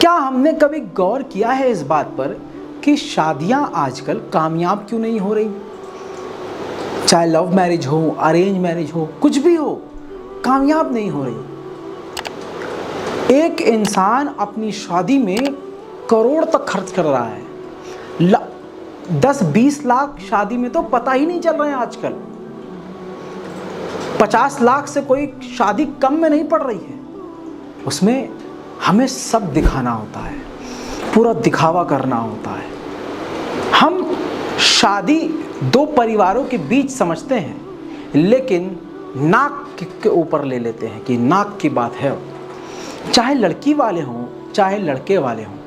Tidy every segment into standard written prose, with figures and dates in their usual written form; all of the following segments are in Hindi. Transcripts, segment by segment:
क्या हमने कभी गौर किया है इस बात पर कि शादियां आजकल कामयाब क्यों नहीं हो रही? चाहे लव मैरिज हो, अरेंज मैरिज हो, कुछ भी हो, कामयाब नहीं हो रही। एक इंसान अपनी शादी में करोड़ तक खर्च कर रहा है। 10-20 लाख शादी में तो पता ही नहीं चल रहे हैं आजकल। 50 लाख से कोई शादी कम में नहीं पड़ रही है। उसमें हमें सब दिखाना होता है, पूरा दिखावा करना होता है। हम शादी दो परिवारों के बीच समझते हैं, लेकिन नाक के ऊपर ले लेते हैं कि नाक की बात है। चाहे लड़की वाले हों चाहे लड़के वाले हों,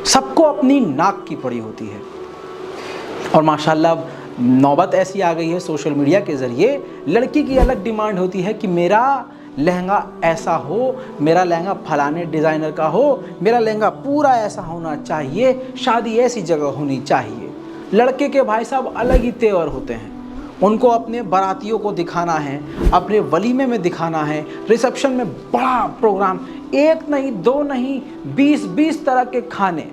सबको अपनी नाक की पड़ी होती है। और माशाल्लाह नौबत ऐसी आ गई है सोशल मीडिया के ज़रिए, लड़की की अलग डिमांड होती है कि मेरा लहंगा ऐसा हो, मेरा लहंगा फलाने डिज़ाइनर का हो, मेरा लहंगा पूरा ऐसा होना चाहिए, शादी ऐसी जगह होनी चाहिए। लड़के के भाई साहब अलग ही तेवर होते हैं। उनको अपने बारातियों को दिखाना है, अपने वलीमे में दिखाना है, रिसेप्शन में बड़ा प्रोग्राम, एक नहीं दो नहीं 20-20 तरह के खाने,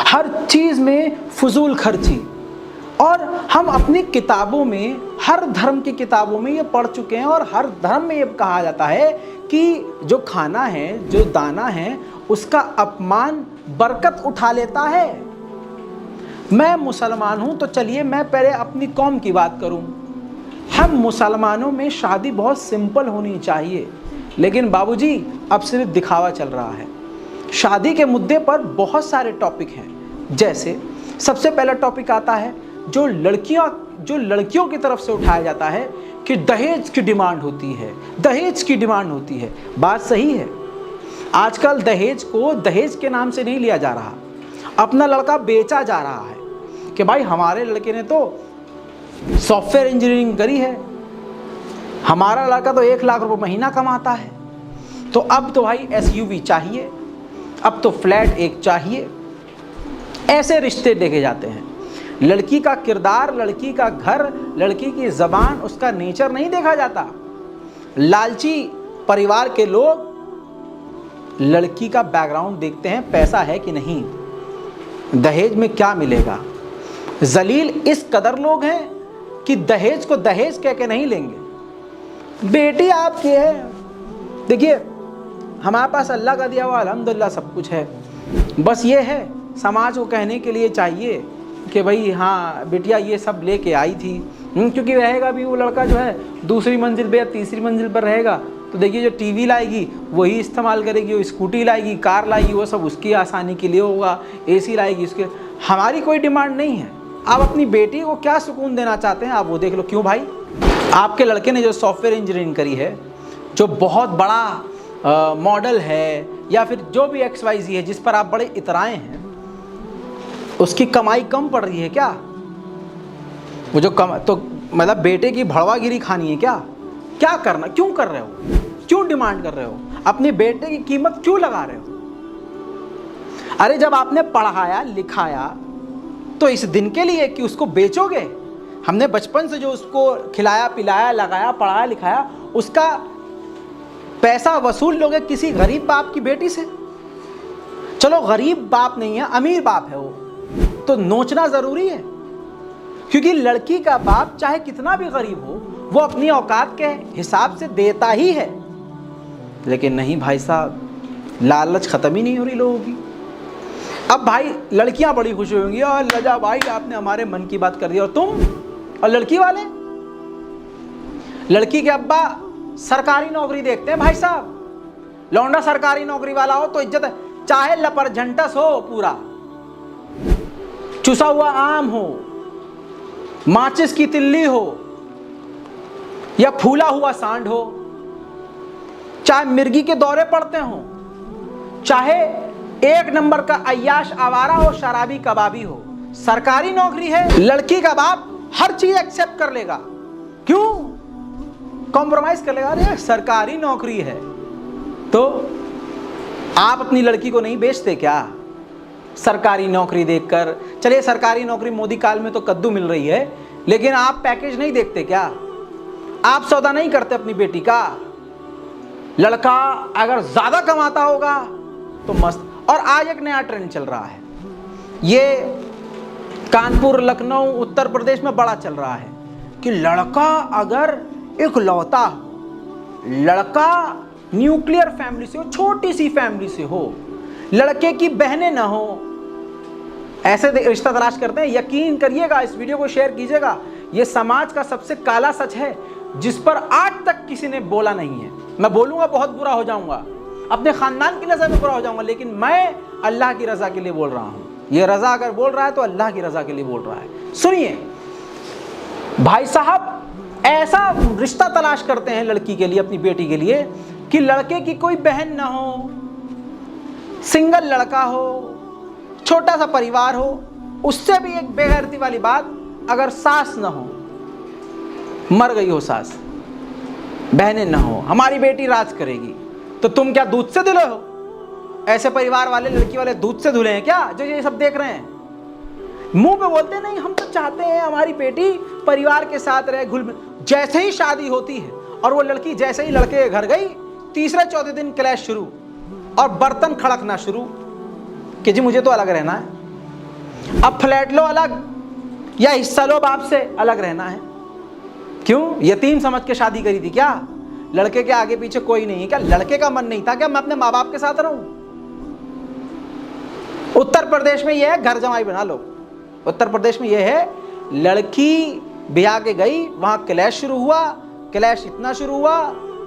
हर चीज़ में फजूल खर्ची। और हम अपनी किताबों में, हर धर्म की किताबों में ये पढ़ चुके हैं, और हर धर्म में ये कहा जाता है कि जो खाना है, जो दाना है, उसका अपमान बरकत उठा लेता है। मैं मुसलमान हूं तो चलिए मैं पहले अपनी कौम की बात करूं। हम मुसलमानों में शादी बहुत सिंपल होनी चाहिए, लेकिन बाबूजी अब सिर्फ दिखावा चल रहा है। शादी के मुद्दे पर बहुत सारे टॉपिक हैं। जैसे सबसे पहला टॉपिक आता है जो लड़कियों की तरफ से उठाया जाता है कि दहेज की डिमांड होती है, दहेज की डिमांड होती है। बात सही है, आजकल दहेज को दहेज के नाम से नहीं लिया जा रहा, अपना लड़का बेचा जा रहा है कि भाई हमारे लड़के ने तो सॉफ्टवेयर इंजीनियरिंग करी है, हमारा लड़का तो 1 लाख रुपए महीना कमाता है, तो अब तो भाई SUV चाहिए, अब तो फ्लैट एक चाहिए। ऐसे रिश्ते देखे जाते हैं। लड़की का किरदार, लड़की का घर, लड़की की ज़बान, उसका नेचर नहीं देखा जाता। लालची परिवार के लोग लड़की का बैकग्राउंड देखते हैं, पैसा है कि नहीं, दहेज में क्या मिलेगा। जलील इस कदर लोग हैं कि दहेज को दहेज कह के नहीं लेंगे। बेटी आपकी है, देखिए हमारे पास अल्लाह का दिया हुआ अल्हम्दुलिल्लाह सब कुछ है, बस ये है समाज को कहने के लिए चाहिए कि भाई हाँ बिटिया ये सब लेके आई थी। क्योंकि रहेगा भी वो लड़का जो है दूसरी मंजिल पे या तीसरी मंजिल पर रहेगा, तो देखिए जो टीवी लाएगी वही इस्तेमाल करेगी, वो स्कूटी लाएगी, कार लाएगी, वो सब उसकी आसानी के लिए होगा, AC लाएगी उसके। हमारी कोई डिमांड नहीं है। आप अपनी बेटी को क्या सुकून देना चाहते हैं आप वो देख लो। क्यों भाई, आपके लड़के ने जो सॉफ्टवेयर इंजीनियरिंग करी है, जो बहुत बड़ा मॉडल है, या फिर जो भी XYZ है जिस पर आप बड़े इतराए हैं, उसकी कमाई कम पड़ रही है क्या? वो जो तो मतलब बेटे की भड़वागिरी खानी है क्या? क्या करना, क्यों कर रहे हो, क्यों डिमांड कर रहे हो, अपने बेटे की कीमत क्यों लगा रहे हो? अरे जब आपने पढ़ाया लिखाया तो इस दिन के लिए कि उसको बेचोगे? हमने बचपन से जो उसको खिलाया पिलाया लगाया पढ़ाया लिखाया, उसका पैसा वसूल लोगे किसी गरीब बाप की बेटी से? चलो गरीब बाप नहीं है, अमीर बाप है वो, तो नोचना जरूरी है। क्योंकि लड़की का बाप चाहे कितना भी गरीब हो, वो अपनी औकात के हिसाब से देता ही है। लेकिन नहीं भाई साहब, लालच खत्म ही नहीं हो रही लोगों की। अब भाई लड़कियां बड़ी खुश होंगी, और लजा भाई आपने हमारे मन की बात कर दी, और तुम और लड़की वाले, लड़की के अब्बा सरकारी नौकरी देखते हैं भाई साहब। लौंडा सरकारी नौकरी वाला हो तो इज्जत है, चाहे लपरझंटस हो, पूरा चुसा हुआ आम हो, माचिस की तिल्ली हो, या फूला हुआ सांड हो, चाहे मिर्गी के दौरे पड़ते हो, चाहे 1 नंबर का अय्याश आवारा हो, शराबी कबाबी हो, सरकारी नौकरी है, लड़की का बाप हर चीज एक्सेप्ट कर लेगा। क्यों कॉम्प्रोमाइज कर लेगा? अरे सरकारी नौकरी है। तो आप अपनी लड़की को नहीं बेचते क्या सरकारी नौकरी देखकर? चलिए सरकारी नौकरी मोदी काल में तो कद्दू मिल रही है, लेकिन आप पैकेज नहीं देखते क्या? आप सौदा नहीं करते अपनी बेटी का? लड़का अगर ज्यादा कमाता होगा तो मस्त। और आज एक नया ट्रेंड चल रहा है, ये कानपुर, लखनऊ, उत्तर प्रदेश में बड़ा चल रहा है कि लड़का अगर इकलौता, लड़का न्यूक्लियर फैमिली से हो, छोटी सी फैमिली से हो, लड़के की बहनें ना हो, ऐसे रिश्ता तलाश करते हैं। यकीन करिएगा, इस वीडियो को शेयर कीजिएगा, ये समाज का सबसे काला सच है जिस पर आज तक किसी ने बोला नहीं है। मैं बोलूंगा बहुत बुरा हो जाऊंगा, अपने खानदान की नजर में बुरा हो जाऊंगा, लेकिन मैं अल्लाह की रजा के लिए बोल रहा हूं। ये रजा अगर बोल रहा है तो अल्लाह की रजा के लिए बोल रहा है। सुनिए भाई साहब, ऐसा रिश्ता तलाश करते हैं लड़की के लिए, अपनी बेटी के लिए, कि लड़के की कोई बहन ना हो, सिंगल लड़का हो, छोटा सा परिवार हो। उससे भी एक बेगैरती वाली बात, अगर सास ना हो, मर गई हो सास, बहनें ना हो, हमारी बेटी राज करेगी, तो तुम क्या दूध से धुले हो? ऐसे परिवार वाले, लड़की वाले दूध से धुले हैं क्या, जो ये सब देख रहे हैं? मुंह पे बोलते नहीं, हम तो चाहते हैं हमारी बेटी परिवार के साथ रहे, घुल मिल। जैसे ही शादी होती है और वो लड़की जैसे ही लड़के के घर गई, तीसरे चौथे दिन क्लैश शुरू और बर्तन खड़कना शुरू कि जी मुझे तो अलग रहना है, अब फ्लैट लो अलग या हिस्सा लो बाप से, अलग रहना है। क्यों? यतीम समझ के शादी करी थी क्या? लड़के के आगे पीछे कोई नहीं है क्या? लड़के का मन नहीं था क्या मैं अपने माँ बाप के साथ रहूं? उत्तर प्रदेश में यह है घर जमाई बना लो। उत्तर प्रदेश में यह है, लड़की ब्याह के गई, वहां क्लैश शुरू हुआ, क्लैश इतना शुरू हुआ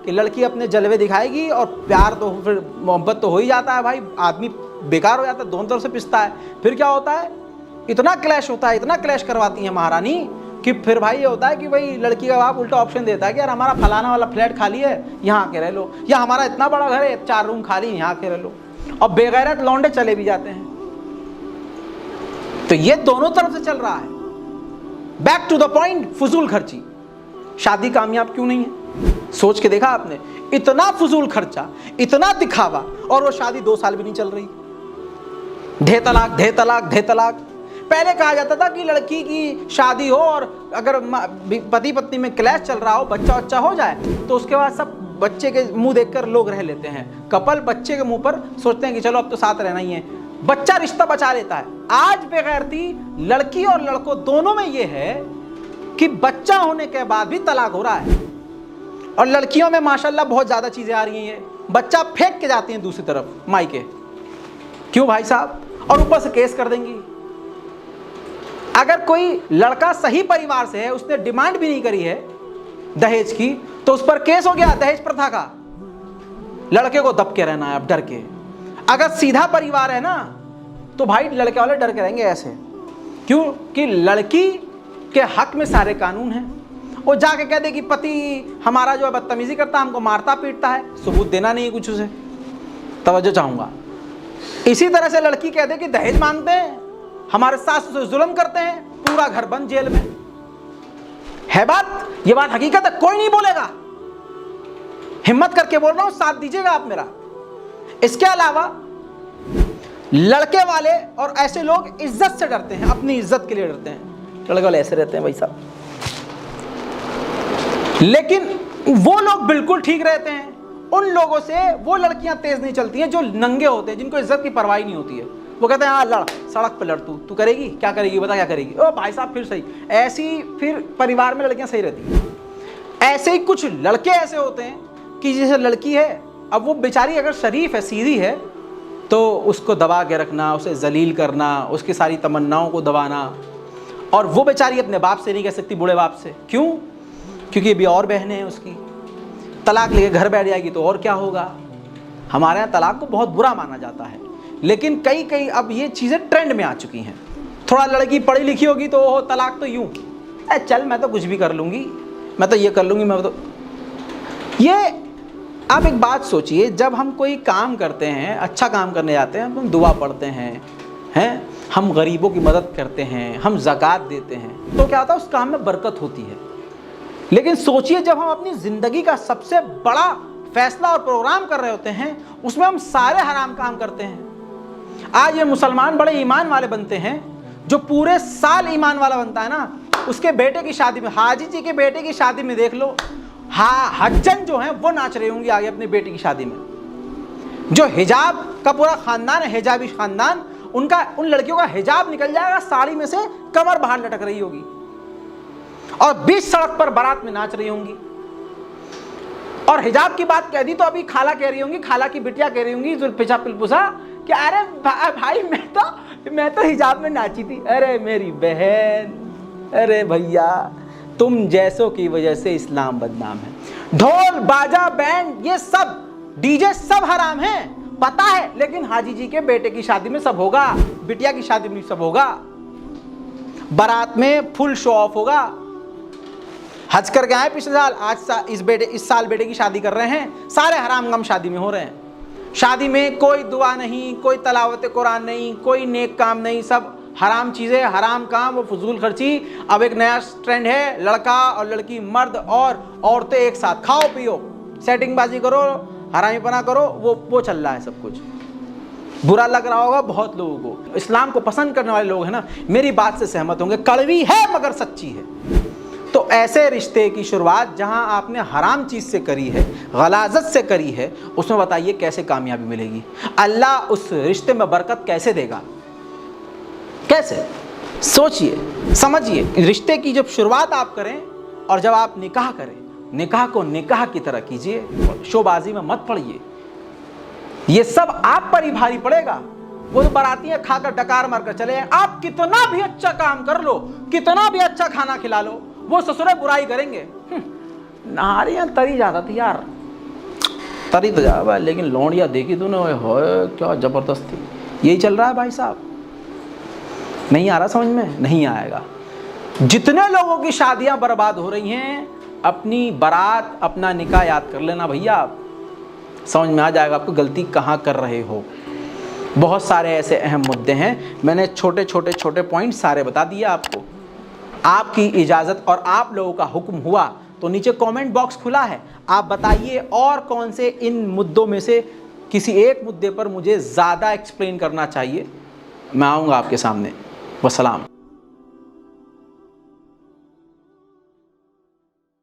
कि लड़की अपने जलवे दिखाएगी, और प्यार तो फिर मोहब्बत तो हो ही जाता है भाई, आदमी बेकार हो जाता है, दोनों तरफ से पिसता है। फिर क्या होता है, इतना क्लैश होता है, इतना क्लैश करवाती है महारानी कि फिर भाई ये होता है कि भाई लड़की का बाप उल्टा ऑप्शन देता है कि यार हमारा फलाना वाला फ्लैट खाली है, यहाँ आके रह लो, या हमारा इतना बड़ा घर है 4 रूम खाली, यहाँ आके रह लो। और बेगैरत लौंडे चले भी जाते हैं। तो ये दोनों तरफ से चल रहा है। बैक टू द पॉइंट, फजूल खर्ची। शादी कामयाब क्यों नहीं है? सोच के देखा आपने? इतना फजूल खर्चा, इतना दिखावा, और वो शादी 2 साल भी नहीं चल रही। धे तलाक, धे तलाक, धे तलाक। पहले कहा जाता था कि लड़की की शादी हो और अगर पति पत्नी में क्लैश चल रहा हो, बच्चा बच्चा हो जाए, तो उसके बाद सब बच्चे के मुंह देखकर लोग रह लेते हैं। कपल बच्चे के मुंह पर सोचते हैं कि चलो अब तो साथ रहना ही है, बच्चा रिश्ता बचा लेता है। आज बेगैरती लड़की और लड़कों दोनों में यह है कि बच्चा होने के बाद भी तलाक हो रहा है, और लड़कियों में माशाल्लाह बहुत ज्यादा चीजें आ रही हैं, बच्चा फेंक के जाती हैं दूसरी तरफ मायके। क्यों भाई साहब? और ऊपर से केस कर देंगी। अगर कोई लड़का सही परिवार से है, उसने डिमांड भी नहीं करी है दहेज की, तो उस पर केस हो गया दहेज प्रथा का। लड़के को दब के रहना है अब, डर के। अगर सीधा परिवार है ना, तो भाई लड़के वाले डर के रहेंगे ऐसे। क्यों? कि लड़की के हक में सारे कानून हैं। वो जाके कह दे कि पति हमारा जो है बदतमीजी करता है, हमको मारता पीटता है, सबूत देना नहीं है कुछ उसे। तवज्जो चाहूंगा। इसी तरह से लड़की कह दे कि दहेज मांगते हैं, हमारे सास से जुल्म करते हैं, पूरा घर बंद जेल में है। बात, ये बात हकीकत है, कोई नहीं बोलेगा। हिम्मत करके बोल रहा हूं, साथ दीजिएगा आप मेरा। इसके अलावा लड़के वाले और ऐसे लोग इज्जत से डरते हैं, अपनी इज्जत के लिए डरते हैं। लड़के वाले ऐसे रहते हैं भाई साहब, लेकिन वो लोग बिल्कुल ठीक रहते हैं। उन लोगों से वो लड़कियां तेज नहीं चलती हैं जो नंगे होते हैं, जिनको इज्जत की परवाह नहीं होती है। वो कहते हैं हाँ लड़, सड़क पे लड़, तू करेगी, क्या करेगी बता, क्या करेगी? ओ भाई साहब फिर सही। ऐसी फिर परिवार में लड़कियां सही रहती हैं। ऐसे ही कुछ लड़के ऐसे होते हैं कि जैसे लड़की है, अब वो बेचारी अगर शरीफ है, सीधी है, तो उसको दबा के रखना, उसे जलील करना, उसकी सारी तमन्नाओं को दबाना। और वो बेचारी अपने बाप से नहीं कह सकती, बूढ़े बाप से। क्यों? क्योंकि अभी और बहनें हैं उसकी, तलाक लेके घर बैठ जाएगी तो और क्या होगा। हमारे यहाँ तलाक को बहुत बुरा माना जाता है, लेकिन कई अब ये चीज़ें ट्रेंड में आ चुकी हैं। थोड़ा लड़की पढ़ी लिखी होगी तो ओहो तलाक तो यूं, चल मैं तो कुछ भी कर लूँगी, मैं तो ये कर लूँगी, मैं तो ये। आप एक बात सोचिए, जब हम कोई काम करते हैं, अच्छा काम करने जाते हैं, हम दुआ पढ़ते हैं, हम गरीबों की मदद करते हैं, हम ज़कात देते हैं, तो क्या होता है, उस काम में बरकत होती है। लेकिन सोचिए जब हम अपनी ज़िंदगी का सबसे बड़ा फैसला और प्रोग्राम कर रहे होते हैं, उसमें हम सारे हराम काम करते हैं। आज ये मुसलमान बड़े ईमान वाले बनते हैं, जो पूरे साल ईमान वाला बनता है ना, उसके बेटे की शादी में, हाजी जी के बेटे की शादी में देख लो, हाँ हज्जन जो हैं वो नाच रहे होंगे आगे अपनी बेटी की शादी में। जो हिजाब का पूरा खानदान है, हिजाबी खानदान, उनका उन लड़कियों का हिजाब निकल जाएगा, साड़ी में से कमर बाहर लटक रही होगी और बीच सड़क पर बारात में नाच रही होंगी। और हिजाब की बात कह दी तो अभी खाला कह रही होंगी, खाला की बिटिया कह रही होंगी जुल्फिजा पिलपुसा कि अरे भाई मैं तो हिजाब में नाची थी। अरे मेरी बहन, अरे भैया, तुम जैसों की वजह से इस्लाम बदनाम है। ढोल बाजा बैंड ये सब डीजे सब हराम है, पता है, लेकिन हाजी जी के बेटे की शादी में सब होगा, बिटिया की शादी में सब होगा, बारात में फुल शो ऑफ होगा। हज करके आए पिछले साल, इस साल बेटे की शादी कर रहे हैं, सारे हराम गम शादी में हो रहे हैं। शादी में कोई दुआ नहीं, कोई तलावत कुरान नहीं, कोई नेक काम नहीं, सब हराम चीज़ें, हराम काम, वो फजूल खर्ची। अब एक नया ट्रेंड है, लड़का और लड़की, मर्द और औरतें एक साथ खाओ पियो, सेटिंगबाजी करो, हरामीपना करो, वो चल रहा है सब कुछ। बुरा लग रहा होगा बहुत लोगों को, इस्लाम को पसंद करने वाले लोग हैं ना, मेरी बात से सहमत होंगे, कड़वी है मगर सच्ची है। तो ऐसे रिश्ते की शुरुआत जहां आपने हराम चीज़ से करी है, गलाजत से करी है, उसमें बताइए कैसे कामयाबी मिलेगी? अल्लाह उस रिश्ते में बरकत कैसे देगा? कैसे? सोचिए, समझिए। रिश्ते की जब शुरुआत आप करें और जब आप निकाह करें, निकाह को निकाह की तरह कीजिए, शोबाजी में मत पड़िए। ये सब आप पर ही भारी पड़ेगा। वो तो बाराती खाकर डकार मारकर चले जाए, आप कितना भी अच्छा काम कर लो, कितना भी अच्छा खाना खिला लो, वो ससुरे बुराई करेंगे। नारियां तरी जाता थी यार, तरी तो जा, लेकिन लौंडिया देखी तूने, हो क्या जबरदस्त थी। यही चल रहा है भाई साहब। नहीं आ रहा समझ में? नहीं आएगा। जितने लोगों की शादियां बर्बाद हो रही हैं, अपनी बारात, अपना निकाह याद कर लेना भैया, आप समझ में आ जाएगा आपको गलती कहाँ कर रहे हो। बहुत सारे ऐसे अहम मुद्दे हैं, मैंने छोटे छोटे पॉइंट सारे बता दिए आपको। आपकी इजाज़त और आप लोगों का हुक्म हुआ तो नीचे कमेंट बॉक्स खुला है, आप बताइए और कौन से इन मुद्दों में से किसी एक मुद्दे पर मुझे ज़्यादा एक्सप्लेन करना चाहिए, मैं आऊँगा आपके सामने। वसलाम।